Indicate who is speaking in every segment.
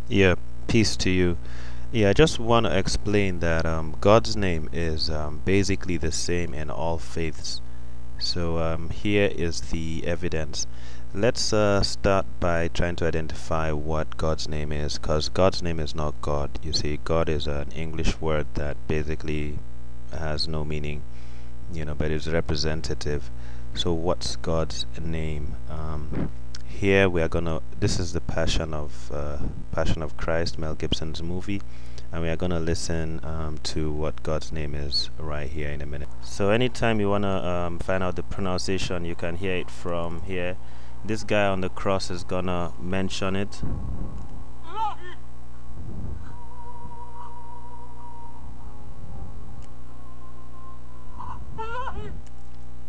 Speaker 1: Yeah, peace to you. Yeah, I just want to explain that God's name is basically the same in all faiths. So here is the evidence. Let's start by trying to identify what God's name is, because God's name is not God. You see, God is an English word that basically has no meaning, but is representative. So what's God's name? Here we are gonna. This is the Passion of Christ, Mel Gibson's movie, and we are gonna listen to what God's name is right here in a minute. So anytime you wanna find out the pronunciation, you can hear it from here. This guy on the cross is gonna mention it.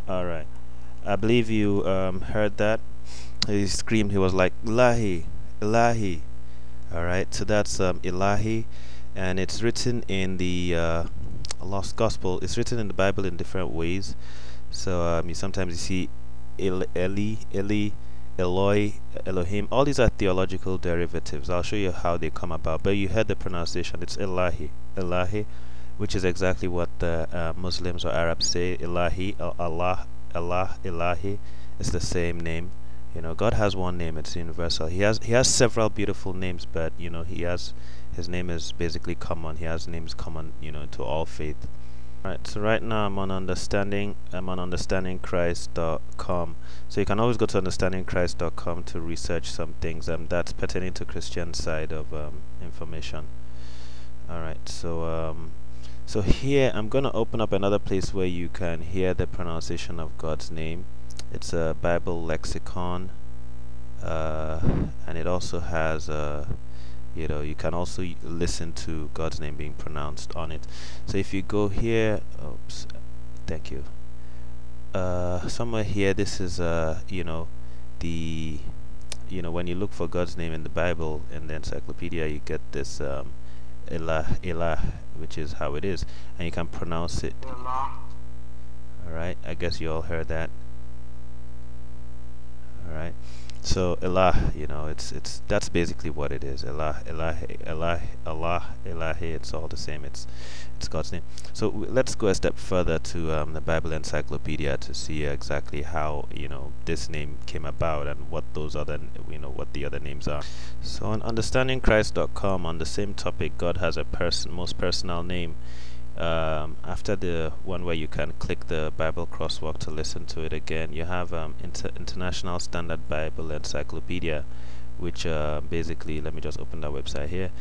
Speaker 1: All right, I believe you heard that. He screamed. He was like, "Ilahi, Ilahi." All right, so that's Ilahi, and it's written in the Lost Gospel. It's written in the Bible in different ways. So you sometimes you see Eli, Eloi, Elohim. All these are theological derivatives. I'll show you how they come about. But you heard the pronunciation. It's Ilahi, Ilahi, which is exactly what the Muslims or Arabs say. Ilahi, Allah, Allah, Ilahi. It's the same name. God has one name. It's universal. He has several beautiful names, but his name is basically common. He has names common, to all faith. Right, so right now I'm on understandingchrist.com. So you can always go to understandingchrist.com to research some things that's pertaining to Christian side of information. Alright, so here I'm gonna open up another place where you can hear the pronunciation of God's name. It's a Bible lexicon, and it also has you can also listen to God's name being pronounced on it. So if you go here, oops, thank you. Somewhere here, this is the when you look for God's name in the Bible in the encyclopedia, you get this Elah, Elah, which is how it is, and you can pronounce it. All right, I guess you all heard that. All right. So Allah, it's that's basically what it is. Allah, Allah, Ilahi. It's all the same. It's God's name. So let's go a step further to the Bible Encyclopedia to see exactly how this name came about and what those other what the other names are. So on understandingchrist.com, on the same topic, God has a most personal name. After the one where you can click the Bible crosswalk to listen to it again, you have International Standard Bible Encyclopedia, which basically, let me just open that website here.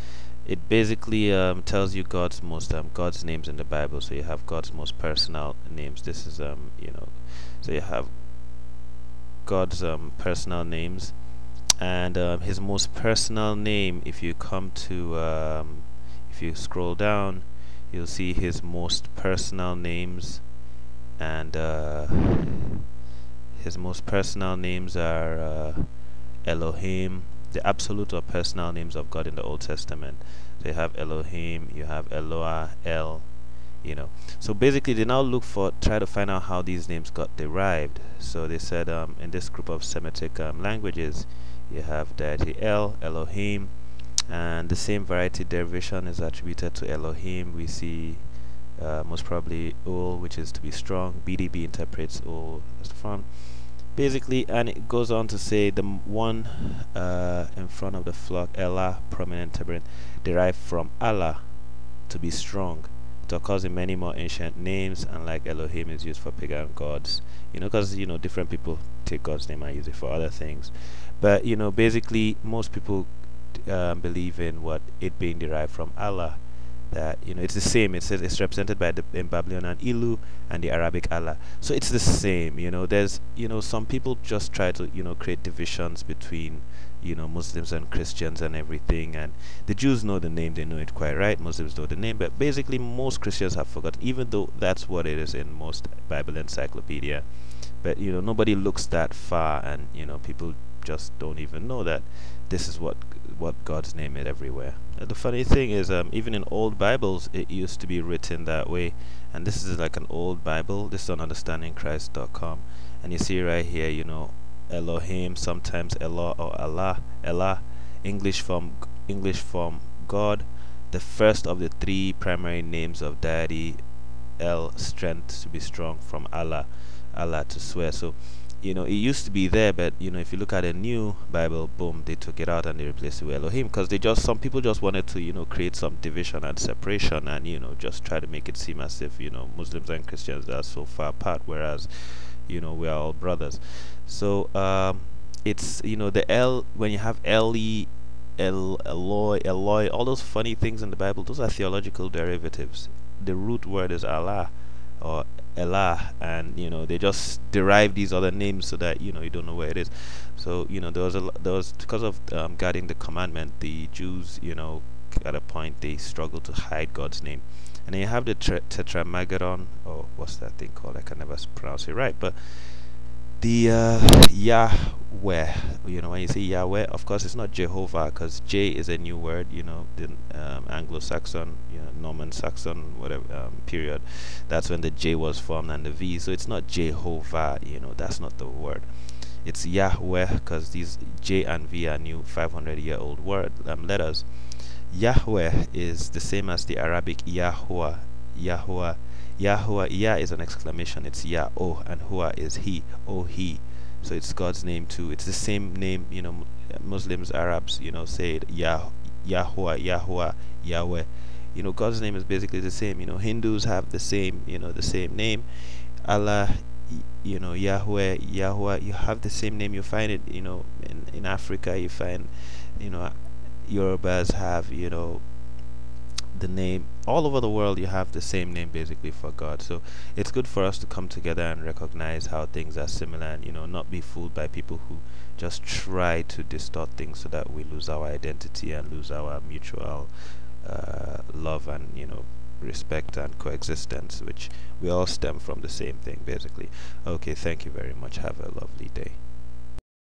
Speaker 1: It basically tells you God's names in the Bible. So you have God's most personal names. This is so you have God's personal names, and His most personal name. If you come to if you scroll down, you'll see his most personal names, and his most personal names are Elohim, the absolute or personal names of God in the Old Testament. So you have Elohim, you have Eloi so basically they now try to find out how these names got derived. So they said in this group of Semitic languages, you have deity Elohim, and the same variety derivation is attributed to Elohim. We see most probably Ul, which is to be strong. BDB interprets Ul as strong, basically, and it goes on to say the one in front of the flock, Allah, prominent interpret, derived from Allah, to be strong. It occurs in many more ancient names, and like Elohim is used for pagan gods, because different people take God's name and use it for other things. But basically most people believe in it being derived from Allah. That it's the same. It's represented by in Babylonian Ilu and the Arabic Allah. So it's the same. There's some people just try to create divisions between Muslims and Christians and everything. And the Jews know the name; they know it quite right. Muslims know the name, but basically most Christians have forgotten, even though that's what it is in most Bible encyclopedia. But nobody looks that far, and people just don't even know that this is what God's name is everywhere. The funny thing is, even in old Bibles, it used to be written that way. And this is like an old Bible. This is on understandingchrist.com, and you see right here, Elohim, sometimes Elah or Allah, English form English form God, the first of the three primary names of deity. El, strength, to be strong, from Allah, Allah, to swear. So it used to be there, but if you look at a new Bible, boom, they took it out and they replaced it with Elohim, because some people just wanted to create some division and separation, and just try to make it seem as if Muslims and Christians are so far apart, whereas we are all brothers. So it's the El, when you have Eli, Eloi, Eloi, all those funny things in the Bible, those are theological derivatives. The root word is Allah or Elah, and they just derive these other names so that you don't know where it is. So there was, because of guarding the commandment, the Jews at a point they struggled to hide God's name. And then you have the tetramageddon, or what's that thing called? I can never pronounce it right, but the Yahweh, when you say Yahweh, of course it's not Jehovah, because J is a new word, the Anglo-Saxon, Norman Saxon, whatever, period, that's when the J was formed, and the V, so it's not Jehovah, that's not the word. It's Yahweh, because these J and V are new 500-year-old word letters. Yahweh is the same as the Arabic Yahuwah. Yahuwah. Yahuwah, Yah is an exclamation, it's Yah, oh, and Hua is he, oh, he. So it's God's name too. It's the same name, Muslims, Arabs, say it, Yahuwah, Yahuwah, Yahweh. God's name is basically the same. Hindus have the same, the same name. Allah, Yahweh, Yahuwah, you have the same name. You find it, in Africa, you find, Yorubas have, the name. All over the world you have the same name basically for God. So it's good for us to come together and recognize how things are similar, and not be fooled by people who just try to distort things so that we lose our identity and lose our mutual love and respect and coexistence, which we all stem from the same thing basically. Okay, thank you very much. Have a lovely day.